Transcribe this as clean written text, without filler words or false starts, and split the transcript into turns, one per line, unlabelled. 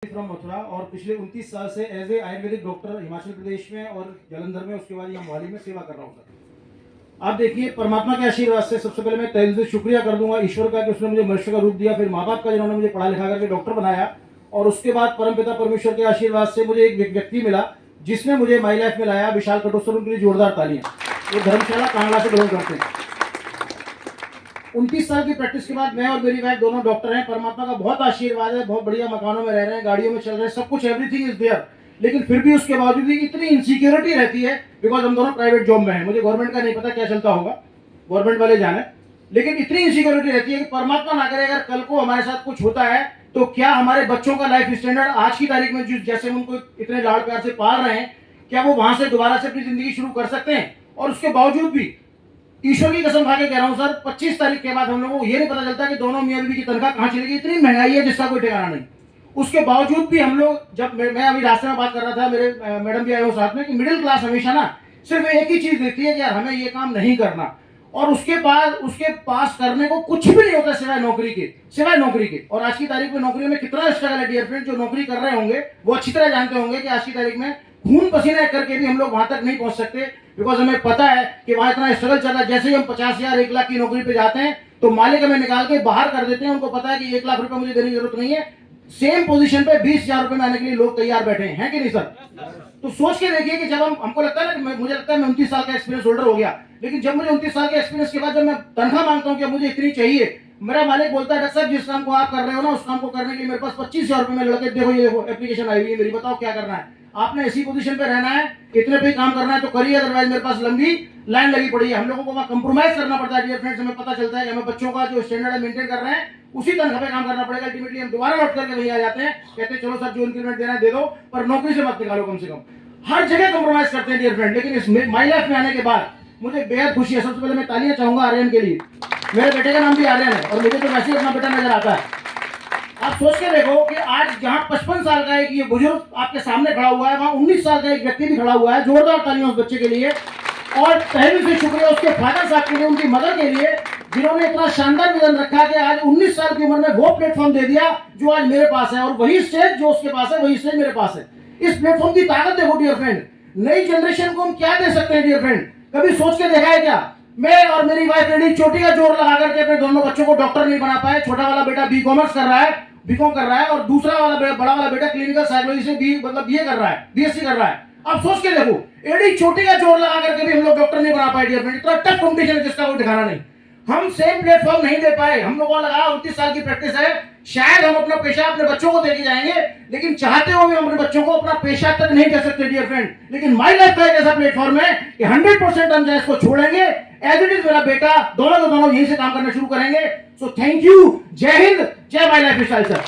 From Mathura और पिछले 29 साल से as a Ayurvedic doctor Himachal Pradesh में और जालंधर में, उसके बाद यहाँ मोहाली में सेवा कर रहा हूँ सर। आप देखिए, परमात्मा के आशीर्वाद से सबसे पहले मैं तहे दिल से शुक्रिया कर दूंगा ईश्वर का कि उसने मुझे मनुष्य का रूप दिया, फिर माँ बाप का जिन्होंने मुझे पढ़ा लिखा करके डॉक्टर बनाया, और उसके बाद परमपिता परमेश्वर के आशीर्वाद से मुझे एक व्यक्ति मिला जिसने मुझे माई लाइफ में लाया। विशाल कटोसर, उनके लिए जोरदार तालियां। ये धर्मशाला कांगड़ा से बिलोंग करते हैं। 29 साल की प्रैक्टिस के बाद मैं और मेरी वाइफ दोनों डॉक्टर हैं। परमात्मा का बहुत आशीर्वाद है, बहुत बढ़िया मकानों में रह रहे हैं, गाड़ियों में चल रहे हैं, सब कुछ एवरीथिंग इज देयर। लेकिन फिर भी उसके बावजूद भी इतनी इनसिक्योरिटी रहती है, बिकॉज हम दोनों प्राइवेट जॉब में हैं। मुझे गवर्नमेंट का नहीं पता क्या चलता होगा, गवर्नमेंट वाले जाने। लेकिन इतनी इनसिक्योरिटी रहती है कि परमात्मा ना करे अगर कल को हमारे साथ कुछ होता है तो क्या हमारे बच्चों का लाइफ स्टैंडर्ड आज की तारीख में जैसे उनको इतने लाड़ प्यार से पाल रहे हैं, क्या वो वहां से दोबारा से अपनी जिंदगी शुरू कर सकते हैं? और उसके बावजूद भी ईश्वर की कसम खा के कह रहा हूं सर, 25 तारीख के बाद हम लोगों को ये नहीं पता चलता कि दोनों मियां बीवी की तनख्वाह कहां चलेगी। इतनी महंगाई है जिसका कोई ठिकाना नहीं। उसके बावजूद भी हम लोग, जब मैं अभी रास्ते में बात कर रहा था, मेरे मैडम भी आए हो साथ में, कि मिडिल क्लास हमेशा ना सिर्फ एक ही चीज देखती है कि यार हमें ये काम नहीं करना, और उसके बाद उसके पास करने को कुछ भी नहीं होता सिवाय नौकरी के। और आज की तारीख में नौकरी में कितना स्ट्रगल है डियर फ्रेंड। जो नौकरी कर रहे होंगे वो अच्छी तरह जानते होंगे कि आज की तारीख में खून पसीना करके भी हम लोग वहां तक नहीं पहुंच सकते, बिकॉज हमें पता है कि वहां इतना स्ट्रगल चल रहा है। जैसे ही हम 50,000 1 लाख की नौकरी पे जाते हैं तो मालिक हमें निकाल के बाहर कर देते हैं। उनको पता है कि 1 लाख रुपए मुझे देने की जरूरत नहीं है, सेम पोजीशन पे 20,000 रुपए में आने के लिए लोग तैयार बैठे हैं कि नहीं सर? तो सोच के देखिए कि जब हमको लगता है ना कि मुझे लगता है मैं 29 साल का एक्सपीरियंस होल्डर हो गया, लेकिन जब मुझे 29 साल के एक्सपीरियंस के बाद जब मैं तनख्वाह मांगता हूं कि मुझे इतनी चाहिए, मेरा मालिक बोलता है डॉक्टर साहब जिस काम को आप कर रहे हो ना, उस काम को करने के लिए मेरे पास 25,000 रुपए में लड़के, देखो ये देखो एप्लीकेशन आई हुई है मेरी, बताओ क्या करना है। आपने ऐसी पोजीशन पे रहना है, इतने पे काम करना है तो करिए, अदरवाइज मेरे पास लंबी लाइन लगी पड़ी है। हम लोगों को वहां कंप्रोमाइज करना पड़ता है डियर फ्रेंड्स। हमें पता चलता है कि हमें बच्चों का जो स्टैंडर्ड है मेंटेन कर रहे हैं, उसी तनख्वाह पे काम करना पड़ेगा। अल्टीमेटली हम दोबारा लौट करके वहीं आ जाते हैं, कहते हैं चलो सर जो इंक्रीमेंट देना है दे दो, पर नौकरी से मत निकालो कम से कम। हर जगह कंप्रोमाइज करते हैं डियर फ्रेंड। लेकिन इस माई लाइफ में आने के बाद मुझे बेहद खुशी है। सबसे पहले मैं तालियां चाहूंगा आर्यन के लिए। मेरे बेटे का नाम भी आर्यन है और मुझे तो वैसे ही अपना बेटा नजर आता है। आप सोच के देखो कि आज जहां 55 साल का एक ये बुजुर्ग आपके सामने खड़ा हुआ है, वहां 19 साल का एक व्यक्ति भी खड़ा हुआ है। जोरदार तालियां उस बच्चे के लिए, और तहे दिल से शुक्रिया उसके फादर साहब के लिए, उनकी मदर के लिए, जिन्होंने इतना शानदार विजन रखा कि आज 19 साल की उम्र में वो प्लेटफॉर्म दे दिया जो आज मेरे पास है, और वही स्टेज जो उसके पास है वही स्टेज मेरे पास है। इस प्लेटफॉर्म की ताकत देखो डियर फ्रेंड। नई जनरेशन को हम क्या दे सकते हैं डियर फ्रेंड? कभी सोच के देखा है क्या? मैं और मेरी वाइफ रेडी चोटी का जोर लगा करके अपने दोनों बच्चों को डॉक्टर नहीं बना पाए। छोटा वाला बेटा बीकॉम कर रहा है, और दूसरा वाला बड़ा वाला बेटा क्लिनिकल साइकोलॉजी से बीए कर रहा है, बीएससी कर रहा है। अब सोच के देखो, एडी चोटी का जोर लगा करके भी हम लोग डॉक्टर नहीं बना पाए डियर फ्रेंड। इतना टफ कॉम्पिटिशन है जिसका कोई ठिकाना नहीं। हम सेम प्लेटफॉर्म नहीं दे पाए। हम लोगों को लगा 29 साल की प्रैक्टिस है, शायद हम अपना पेशा अपने बच्चों को देके जाएंगे, लेकिन चाहते हुए हम अपने बच्चों को अपना पेशा तक नहीं दे सकते डियर फ्रेंड। लेकिन माई लाइफ का एक ऐसा प्लेटफॉर्म है कि 100% हम इसको छोड़ेंगे। एज इट इज मेरा बेटा, दोनों यहीं से काम करना शुरू करेंगे। सो थैंक यू, जय हिंद, जय माई लाइफ स्टाइल सर।